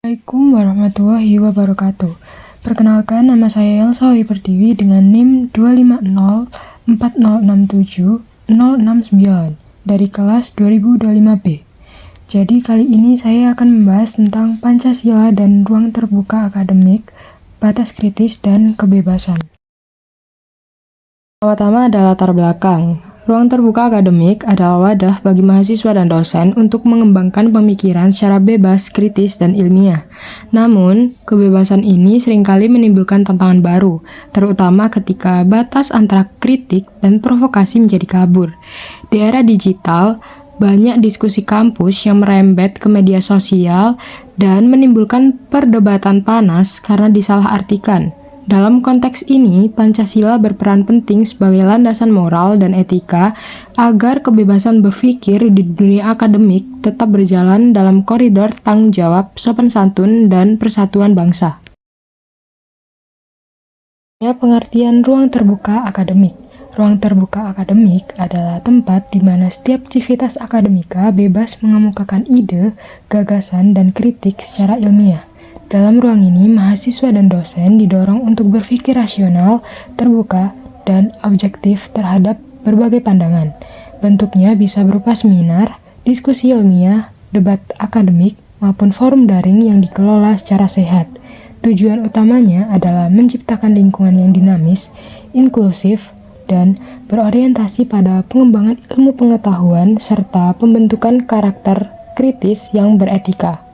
Assalamualaikum warahmatullahi wabarakatuh. Perkenalkan, nama saya Elsa Wi Pertiwi dengan NIM 2504067-069 dari kelas 2025B. Jadi kali ini saya akan membahas tentang Pancasila dan ruang terbuka akademik, batas kritis dan kebebasan. Pertama adalah latar belakang. Ruang terbuka akademik adalah wadah bagi mahasiswa dan dosen untuk mengembangkan pemikiran secara bebas, kritis, dan ilmiah. Namun, kebebasan ini seringkali menimbulkan tantangan baru, terutama ketika batas antara kritik dan provokasi menjadi kabur. Di era digital, banyak diskusi kampus yang merembet ke media sosial dan menimbulkan perdebatan panas karena disalahartikan. Dalam konteks ini, Pancasila berperan penting sebagai landasan moral dan etika agar kebebasan berpikir di dunia akademik tetap berjalan dalam koridor tanggung jawab, sopan santun, dan persatuan bangsa. Pengertian ruang terbuka akademik. Ruang terbuka akademik adalah tempat di mana setiap aktivitas akademika bebas mengemukakan ide, gagasan, dan kritik secara ilmiah. Dalam ruang ini, mahasiswa dan dosen didorong untuk berpikir rasional, terbuka, dan objektif terhadap berbagai pandangan. Bentuknya bisa berupa seminar, diskusi ilmiah, debat akademik, maupun forum daring yang dikelola secara sehat. Tujuan utamanya adalah menciptakan lingkungan yang dinamis, inklusif, dan berorientasi pada pengembangan ilmu pengetahuan serta pembentukan karakter kritis yang beretika.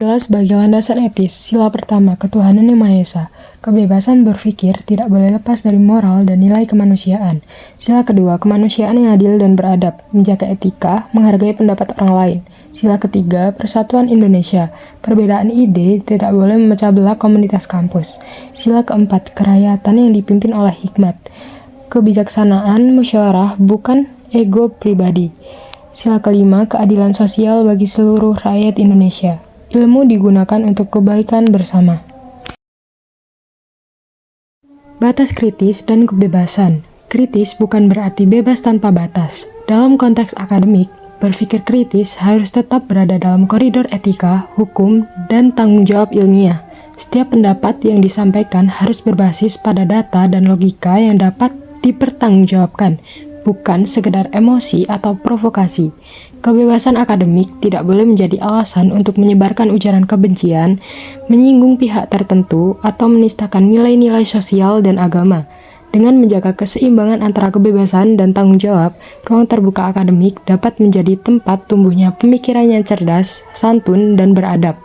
Sila sebagai landasan etis. Sila pertama, ketuhanan yang Maha Esa. Kebebasan berpikir tidak boleh lepas dari moral dan nilai kemanusiaan. Sila kedua, kemanusiaan yang adil dan beradab, menjaga etika, menghargai pendapat orang lain. Sila ketiga, persatuan Indonesia. Perbedaan ide tidak boleh memecah belah komunitas kampus. Sila keempat, kerakyatan yang dipimpin oleh hikmat. Kebijaksanaan musyawarah bukan ego pribadi. Sila kelima, keadilan sosial bagi seluruh rakyat Indonesia. Ilmu digunakan untuk kebaikan bersama. Batas kritis dan kebebasan. Kritis bukan berarti bebas tanpa batas. Dalam konteks akademik, berpikir kritis harus tetap berada dalam koridor etika, hukum, dan tanggung jawab ilmiah. Setiap pendapat yang disampaikan harus berbasis pada data dan logika yang dapat dipertanggungjawabkan, bukan sekedar emosi atau provokasi. Kebebasan akademik tidak boleh menjadi alasan untuk menyebarkan ujaran kebencian, menyinggung pihak tertentu, atau menistakan nilai-nilai sosial dan agama. Dengan menjaga keseimbangan antara kebebasan dan tanggung jawab, ruang terbuka akademik dapat menjadi tempat tumbuhnya pemikiran yang cerdas, santun, dan beradab.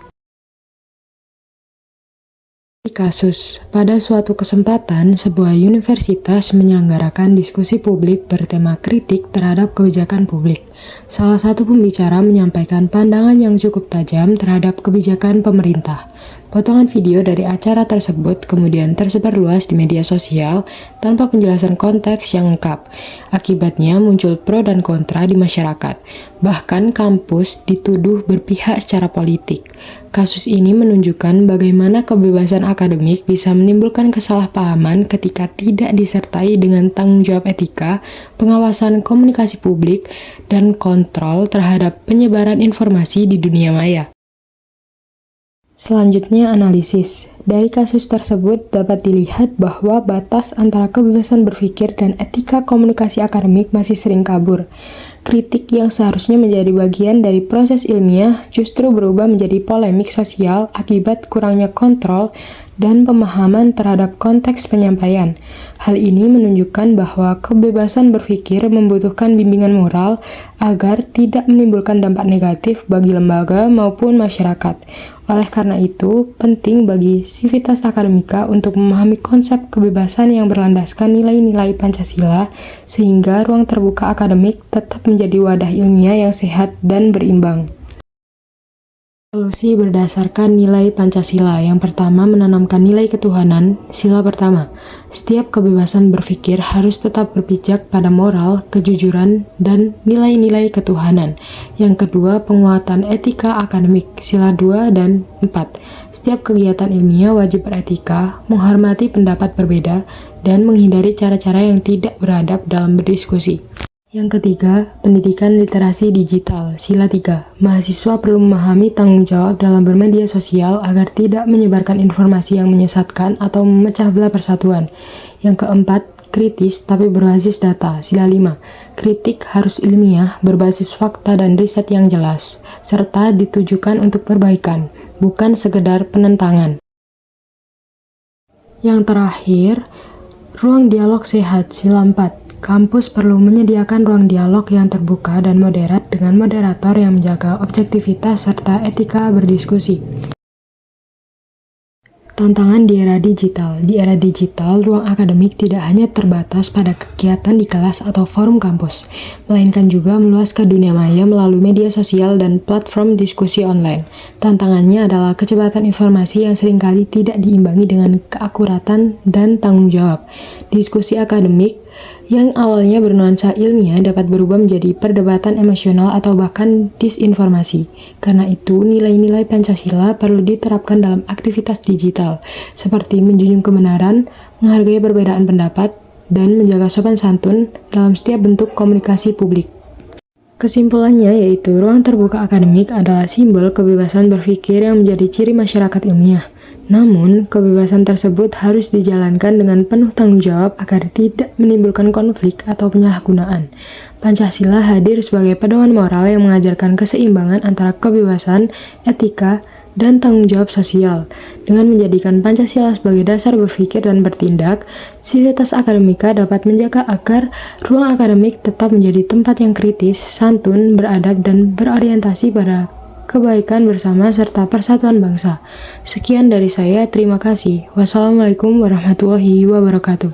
Kasus. Pada suatu kesempatan, sebuah universitas menyelenggarakan diskusi publik bertema kritik terhadap kebijakan publik. Salah satu pembicara menyampaikan pandangan yang cukup tajam terhadap kebijakan pemerintah. Potongan video dari acara tersebut kemudian tersebar luas di media sosial tanpa penjelasan konteks yang lengkap. Akibatnya muncul pro dan kontra di masyarakat. Bahkan kampus dituduh berpihak secara politik. Kasus ini menunjukkan bagaimana kebebasan akademik bisa menimbulkan kesalahpahaman ketika tidak disertai dengan tanggung jawab etika, pengawasan komunikasi publik, dan kontrol terhadap penyebaran informasi di dunia maya. Selanjutnya, analisis. Dari kasus tersebut dapat dilihat bahwa batas antara kebebasan berpikir dan etika komunikasi akademik masih sering kabur. Kritik yang seharusnya menjadi bagian dari proses ilmiah justru berubah menjadi polemik sosial akibat kurangnya kontrol dan pemahaman terhadap konteks penyampaian. Hal ini menunjukkan bahwa kebebasan berpikir membutuhkan bimbingan moral agar tidak menimbulkan dampak negatif bagi lembaga maupun masyarakat. Oleh karena itu, penting bagi sivitas akademika untuk memahami konsep kebebasan yang berlandaskan nilai-nilai Pancasila, sehingga ruang terbuka akademik tetap menjadi wadah ilmiah yang sehat dan berimbang. Solusi berdasarkan nilai Pancasila. Yang pertama, menanamkan nilai ketuhanan. Sila pertama, setiap kebebasan berpikir harus tetap berpijak pada moral, kejujuran, dan nilai-nilai ketuhanan. Yang kedua, penguatan etika akademik. Sila 2 dan 4, setiap kegiatan ilmiah wajib beretika, menghormati pendapat berbeda, dan menghindari cara-cara yang tidak beradab dalam berdiskusi. Yang ketiga, pendidikan literasi digital. Sila 3. Mahasiswa perlu memahami tanggung jawab dalam bermedia sosial agar tidak menyebarkan informasi yang menyesatkan atau memecah belah persatuan. Yang keempat, kritis tapi berbasis data. Sila 5. Kritik harus ilmiah, berbasis fakta dan riset yang jelas, serta ditujukan untuk perbaikan, bukan sekedar penentangan. Yang terakhir, ruang dialog sehat. Sila 4. Kampus perlu menyediakan ruang dialog yang terbuka dan moderat dengan moderator yang menjaga objektivitas serta etika berdiskusi. Tantangan di era digital. Di era digital, ruang akademik tidak hanya terbatas pada kegiatan di kelas atau forum kampus, melainkan juga meluas ke dunia maya melalui media sosial dan platform diskusi online. Tantangannya adalah kecepatan informasi yang seringkali tidak diimbangi dengan keakuratan dan tanggung jawab. Diskusi akademik yang awalnya bernuansa ilmiah dapat berubah menjadi perdebatan emosional atau bahkan disinformasi. Karena itu, nilai-nilai Pancasila perlu diterapkan dalam aktivitas digital, seperti menjunjung kebenaran, menghargai perbedaan pendapat, dan menjaga sopan santun dalam setiap bentuk komunikasi publik. Kesimpulannya yaitu ruang terbuka akademik adalah simbol kebebasan berpikir yang menjadi ciri masyarakat ilmiah. Namun, kebebasan tersebut harus dijalankan dengan penuh tanggung jawab agar tidak menimbulkan konflik atau penyalahgunaan. Pancasila hadir sebagai pedoman moral yang mengajarkan keseimbangan antara kebebasan, etika, dan tanggung jawab sosial. Dengan menjadikan Pancasila sebagai dasar berpikir dan bertindak, Civitas Academica dapat menjaga agar ruang akademik tetap menjadi tempat yang kritis, santun, beradab, dan berorientasi pada kebaikan bersama serta persatuan bangsa. Sekian dari saya, terima kasih. Wassalamualaikum warahmatullahi wabarakatuh.